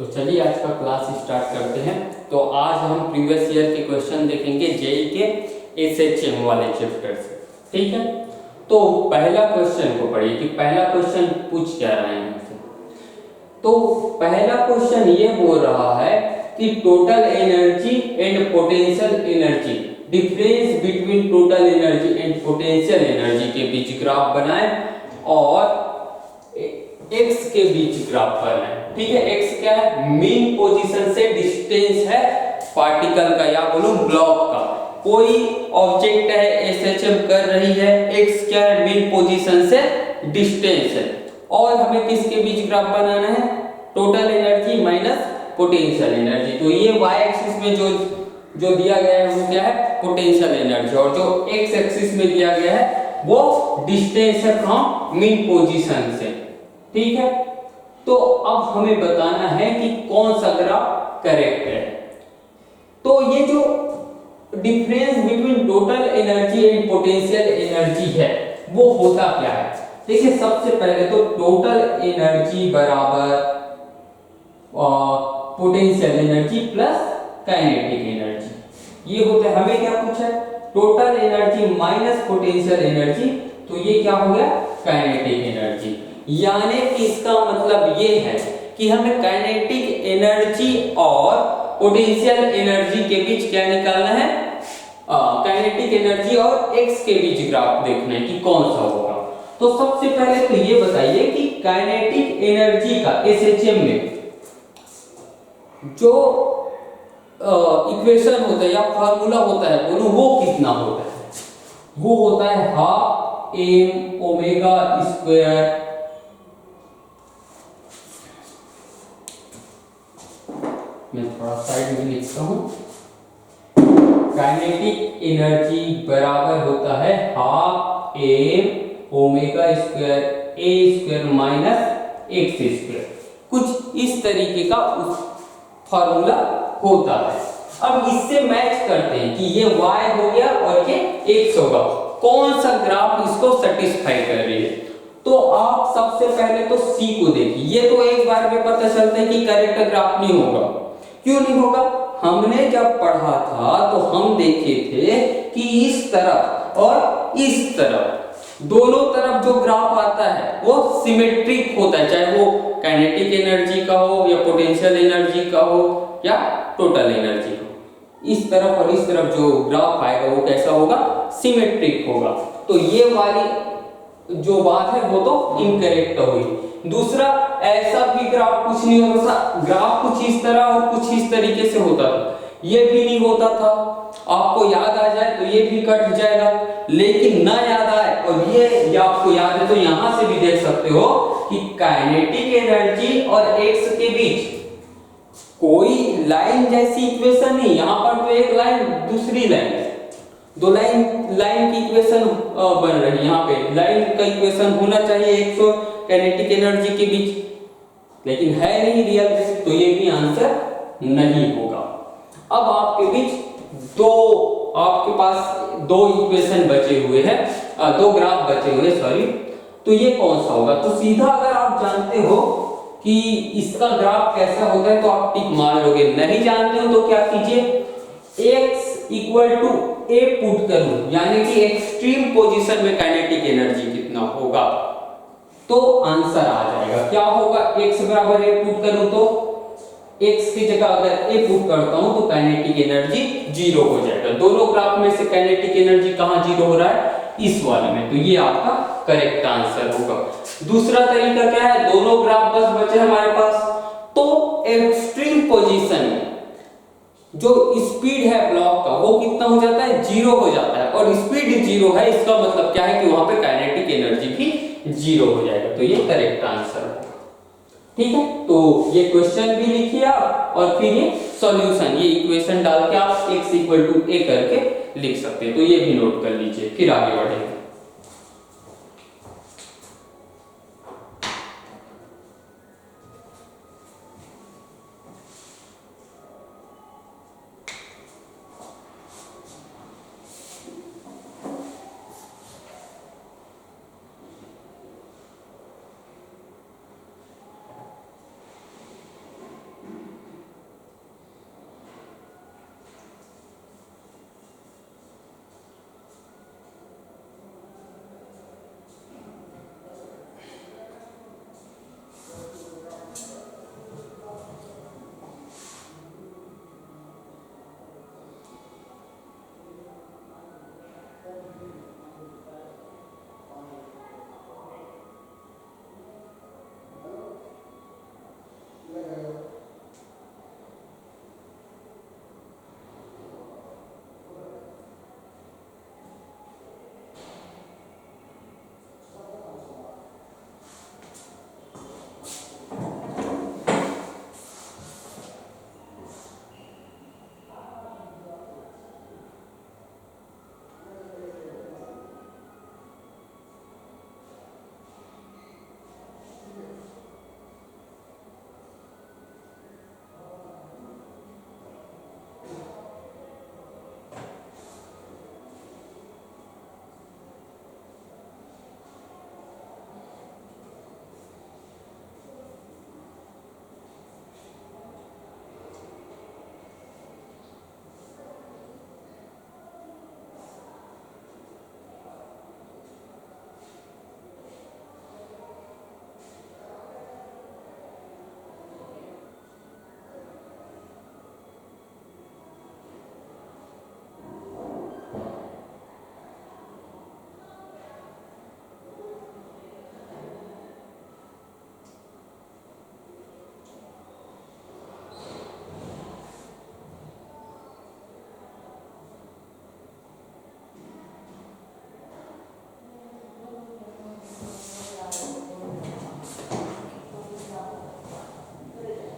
तो चलिए आज का क्लास स्टार्ट करते हैं। तो आज हम प्रीवियस ईयर के क्वेश्चन देखेंगे जेई के एसएचएम वाले चैप्टर से। ठीक है, तो पहला क्वेश्चन को पढ़िए कि पहला क्वेश्चन पूछ क्या रहा है हमसे। तो पहला क्वेश्चन ये बोल रहा है कि total energy and potential energy, difference between total energy and potential energy के बीच ग्राफ बनाएं और एक्स के बीच ग्राफ बनाएं। ठीक है, एक्स क्या है? मीन पोजीशन से डिस्टेंस है पार्टिकल का या बोलूं ब्लॉक का। कोई ऑब्जेक्ट है एसएचएम कर रही है, एक्स क्या है? मीन पोजीशन से डिस्टेंस है और हमें किसके बीच ग्राफ बनाना है? Total energy minus potential energy. तो ये वाई एक्सिस में जो दिया गया है वो क्या है? पोटेंशियल एनर्जी, और जो एक्स एक्सिस में दिया गया है वो डिस्टेंस है फ्रॉम मीन पोजीशन से। ठीक है, तो अब हमें बताना है कि कौन सा ग्राफ करेक्ट है। तो ये जो difference between total energy and potential energy है वो होता क्या है? देखिए, सबसे पहले तो टोटल एनर्जी बराबर potential energy plus kinetic energy, ये होता है। हमें क्या पूछा है? Total energy minus potential energy, तो ये क्या हो गया? Kinetic energy. यानी कि इसका मतलब ये है कि हमें काइनेटिक एनर्जी और पोटेंशियल एनर्जी के बीच क्या निकालना है? काइनेटिक एनर्जी और एक्स के बीच ग्राफ देखना है कि कौन सा होगा। तो सबसे पहले तो ये बताइए कि काइनेटिक एनर्जी का एसएचएम में जो इक्वेशन होता है या फार्मूला होता है, बोलो वो कितना होता है? वो होता है हाफ एम ओमेगा स्क्वायर मैं थोड़ा साइड में लिखता हूं। काइनेटिक एनर्जी बराबर होता है हाफ एम ओमेगा स्क्वायर ए स्क्वायर माइनस एक्स स्क्वायर। कुछ इस तरीके का फॉर्मूला होता है। अब इससे मैच करते हैं कि ये y हो गया और ये x होगा, कौन सा ग्राफ इसको सेटिस्फाई कर रही है। तो आप सबसे पहले तो C को देखिए। ये तो एक बार में पता चलता है कि करेक्ट ग्राफ नहीं होगा। क्यों नहीं होगा? हमने जब पढ़ा था तो हम देखे थे कि इस तरफ और इस तरफ दोनों तरफ जो ग्राफ आता है वो सिमेट्रिक होता है, चाहे वो काइनेटिक एनर्जी का हो या पोटेंशियल एनर्जी का हो या टोटल एनर्जी का। इस तरफ और इस तरफ जो ग्राफ आएगा वो कैसा होगा? सिमेट्रिक होगा। तो ये वाली जो बात है वो तो इनकरेक्ट हुई। दूसरा, ऐसा भी ग्राफ कुछ नहीं होता था, ग्राफ कुछ इस तरह और कुछ इस तरीके से होता था, ये भी नहीं होता था। आपको याद आ जाए तो ये भी कट जाएगा, लेकिन ना याद आए और ये आपको याद है तो यहां से भी देख सकते हो कि काइनेटिक एनर्जी और एक्स के बीच कोई लाइन जैसी इक्वेशन नहीं। यहां पर तो एक लाइन दूसरी लाइन, दो लाइन की इक्वेशन बन रही है। यहाँ पे लाइन का इक्वेशन होना चाहिए एक्स और काइनेटिक एनर्जी के बीच, लेकिन है नहीं रियल, तो ये भी आंसर नहीं होगा। अब आपके बीच आपके पास दो इक्वेशन बचे हुए हैं, दो ग्राफ बचे हुए, सॉरी। तो ये कौन सा होगा? तो सीधा अगर आप जानते हो कि इसका ग्राफ कैसा होता है तो आप टिक मार लोगे। नहीं जानते हो तो क्या कीजिए, x equal to a put करो, यानी कि एक्सट्रीम पोजीशन में काइनेटिक एनर्जी कितना होगा तो आंसर आ जाएगा। क्या होगा? x बराबर a पुट करूं तो x की जगह अगर a पुट करता हूं तो काइनेटिक एनर्जी 0 हो जाएगा। दोनों ग्राफ में से काइनेटिक एनर्जी कहां 0 हो रहा है? इस वाले में। तो ये आपका करेक्ट आंसर होगा। दूसरा तरीका क्या है? दोनों ग्राफ बस बचे हमारे पास, तो एक्सट्रीम पोजीशन में जो स्पीड है ब्लॉक का वो कितना हो जाता है? 0 हो जाता है। और स्पीड 0 है, इसका मतलब क्या है कि वहां पे काइनेटिक एनर्जी भी 0 हो जाएगा। तो ये करेक्ट आंसर है। ठीक है, तो ये क्वेश्चन भी लिखिए आप और फिर ये सॉल्यूशन, ये इक्वेशन डाल के आप x इक्वल टू a करके लिख सकते हैं। तो ये भी नोट कर लीजिए, फिर आगे बढ़ेंगे।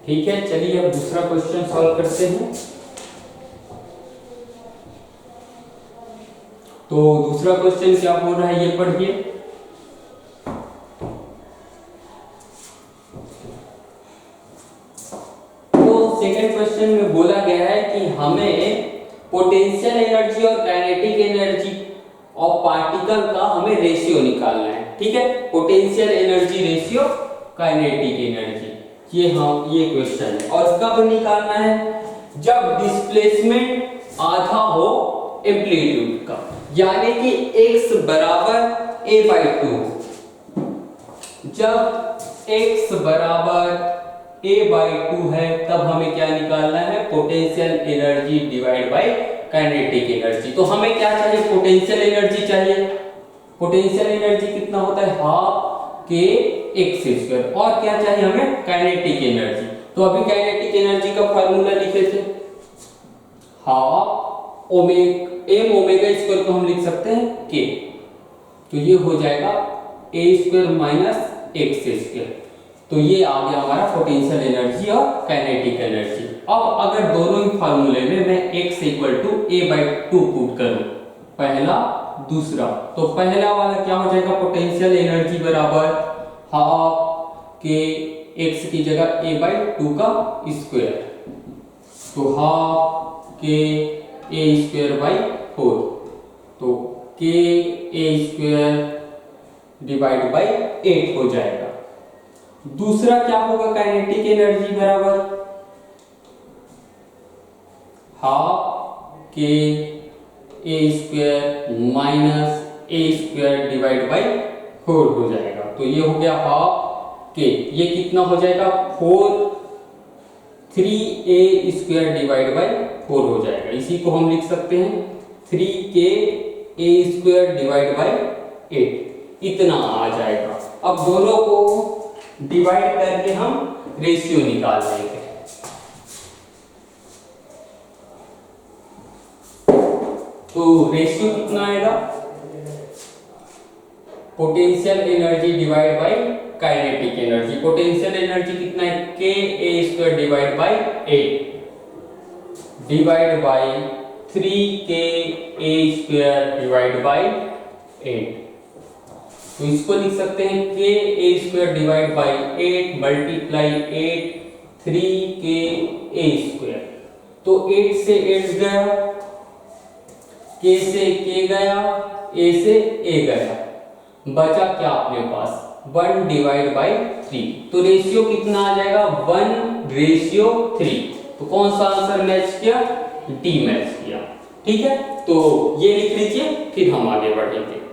ठीक है, चलिए अब दूसरा क्वेश्चन सॉल्व करते हैं। तो दूसरा क्वेश्चन क्या बोल रहा है ये पढ़िए। तो सेकंड क्वेश्चन में बोला गया है कि हमें पोटेंशियल एनर्जी और काइनेटिक एनर्जी ऑफ पार्टिकल का हमें रेशियो निकालना है। ठीक है, potential energy ratio kinetic energy, ये क्वेश्चन है। और कब निकालना है? जब डिस्प्लेसमेंट आधा हो एम्पलीट्यूड का, यानी कि x बराबर a/2। जब x बराबर a/2 है तब हमें क्या निकालना है? Potential energy divide by kinetic energy. तो हमें क्या चाहिए? पोटेंशियल एनर्जी चाहिए। पोटेंशियल एनर्जी कितना होता है? हाफ के एक्स स्क्वायर। और क्या चाहिए हमें? Kinetic energy. तो अभी काइनेटिक एनर्जी का फार्मूला लिखे थे, हाफ एम ओमेगा स्क्वायर को हम लिख सकते हैं के। तो ये हो जाएगा a square minus x square. तो ये आ गया हमारा पोटेंशियल एनर्जी और काइनेटिक एनर्जी। अब अगर दोनों ही फार्मूले में मैं x equal to a/2 put करूं, पहला दूसरा, तो पहला वाला क्या हो जाएगा? पोटेंशियल एनर्जी बराबर हाफ के x की जगह a/2 का स्क्वायर, तो हाफ के a स्क्वायर बाई 4, तो के a स्क्वायर डिवाइड बाई 8 हो जाएगा। दूसरा क्या होगा? काइनेटिक एनर्जी बराबर हाफ के a square minus a square divide by 4 हो जाएगा। तो ये हो गया हाफ के, ये कितना हो जाएगा? 3a स्क्वायर डिवाइड बाई 4 हो जाएगा। इसी को हम लिख सकते हैं 3k a square divide by 8, इतना आ जाएगा। अब दोनों को डिवाइड करके हम रेशियो निकाल लेंगे। तो रेशियो कितना आएगा? Potential energy divide by kinetic energy. Potential energy कितना है? K a square divide by 8 divide by 3k a square divide by 8। तो इसको लिख सकते हैं k a square divide by 8 multiply 8 3k a square. तो 8 से 8 गया, k से k गया, a से a गया, बचा क्या अपने पास? 1 डिवाइड बाई 3। तो रेशियो कितना आ जाएगा? 1:3। तो कौन सा आंसर मैच किया? डी मैच किया। ठीक है, तो ये लिख लीजिए, फिर हम आगे बढ़ेंगे।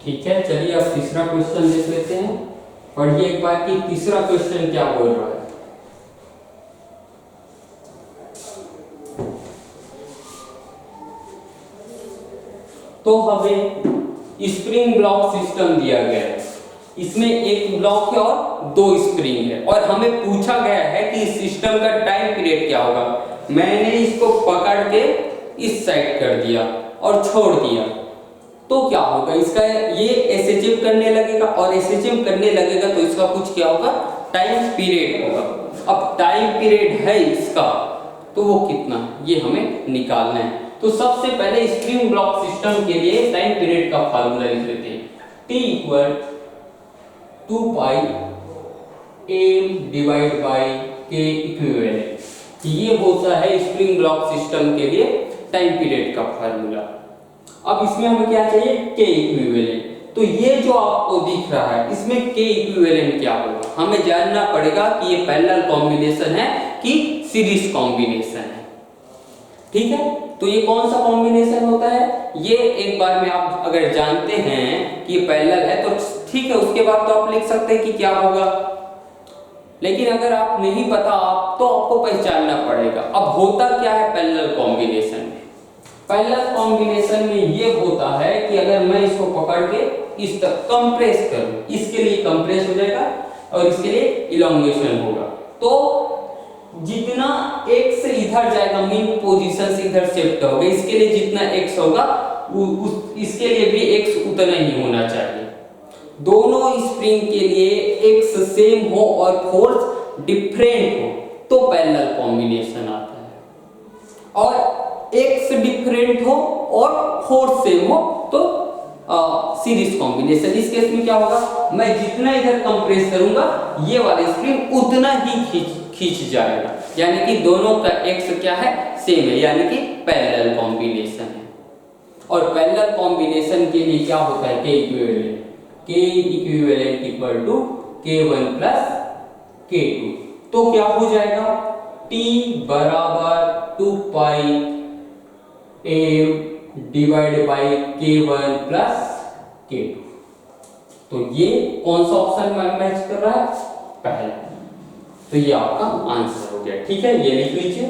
ठीक है, चलिए अब तीसरा क्वेश्चन देख लेते हैं। पढ़िए एक बार कि तीसरा क्वेश्चन क्या बोल रहा है। तो हमें स्प्रिंग ब्लॉक सिस्टम दिया गया है, इसमें एक ब्लॉक है और दो स्प्रिंग है, और हमें पूछा गया है कि इस सिस्टम का टाइम पीरियड क्या होगा। मैंने इसको पकड़ के इस साइड कर दिया और छोड़ दिया, तो क्या होगा इसका, ये एसएचएम करने लगेगा, और एसएचएम करने लगेगा तो इसका कुछ क्या होगा, टाइम पीरियड होगा। अब टाइम पीरियड है इसका, तो वो कितना है ये हमें निकालना है। तो सबसे पहले स्प्रिंग ब्लॉक सिस्टम के लिए टाइम पीरियड का फार्मूला लिख लेते हैं। T equal 2 pi m divide by k equivalent. ये होता है स्प्रिंग ब्लॉक सिस्टम के लिए टाइम पीरियड का फार्मूला। अब इसमें हमें क्या चाहिए, k इक्विवेलेंट। तो ये जो आपको दिख रहा है इसमें k इक्विवेलेंट क्या होगा, हमें जानना पड़ेगा कि ये पैरेलल कॉम्बिनेशन है कि सीरीज कॉम्बिनेशन है। ठीक है, तो ये कौन सा कॉम्बिनेशन होता है, ये एक बार में आप अगर जानते हैं कि ये पैरेलल है तो ठीक है, उसके बाद तो आप लिख सकते हैं कि क्या होगा। लेकिन अगर आप नहीं पता आप तो आपको पहचानना पड़ेगा। अब होता क्या है पैरेलल कॉम्बिनेशन में, पैरेलल कॉम्बिनेशन में ये होता है कि अगर मैं इसको पकड़ के इस तक कंप्रेस करूं, इसके लिए कंप्रेस हो जाएगा और इसके लिए इलॉन्गेशन होगा, तो जितना x इधर जाएगा मीन पोजीशन से इधर शिफ्ट होगा, इसके लिए जितना x होगा इसके लिए भी x उतना ही होना चाहिए। दोनों स्प्रिंग के लिए x सेम हो और फोर्स डिफरेंट हो तो पैरेलल कॉम्बिनेशन आता है, और x डिफरेंट हो और फोर्स सेम हो तो सीरीज कॉम्बिनेशन। इस केस में क्या होगा, मैं जितना इधर कंप्रेस करूंगा ये वाला स्प्रिंग उतना ही खींच जाएगा, यानी कि दोनों का x क्या है, सेम है, यानी कि पैरेलल कॉम्बिनेशन है। और पैरेलल कॉम्बिनेशन के लिए क्या होता है, k equivalent equal to k1 plus k2। तो क्या हो जाएगा, t बराबर 2 pi m divide by k1 plus k2। तो ये कौन सा ऑप्शन में मैच कर रहा है, पहला। तो ये आपका आंसर हो गया। ठीक है, ये लिख लीजिए।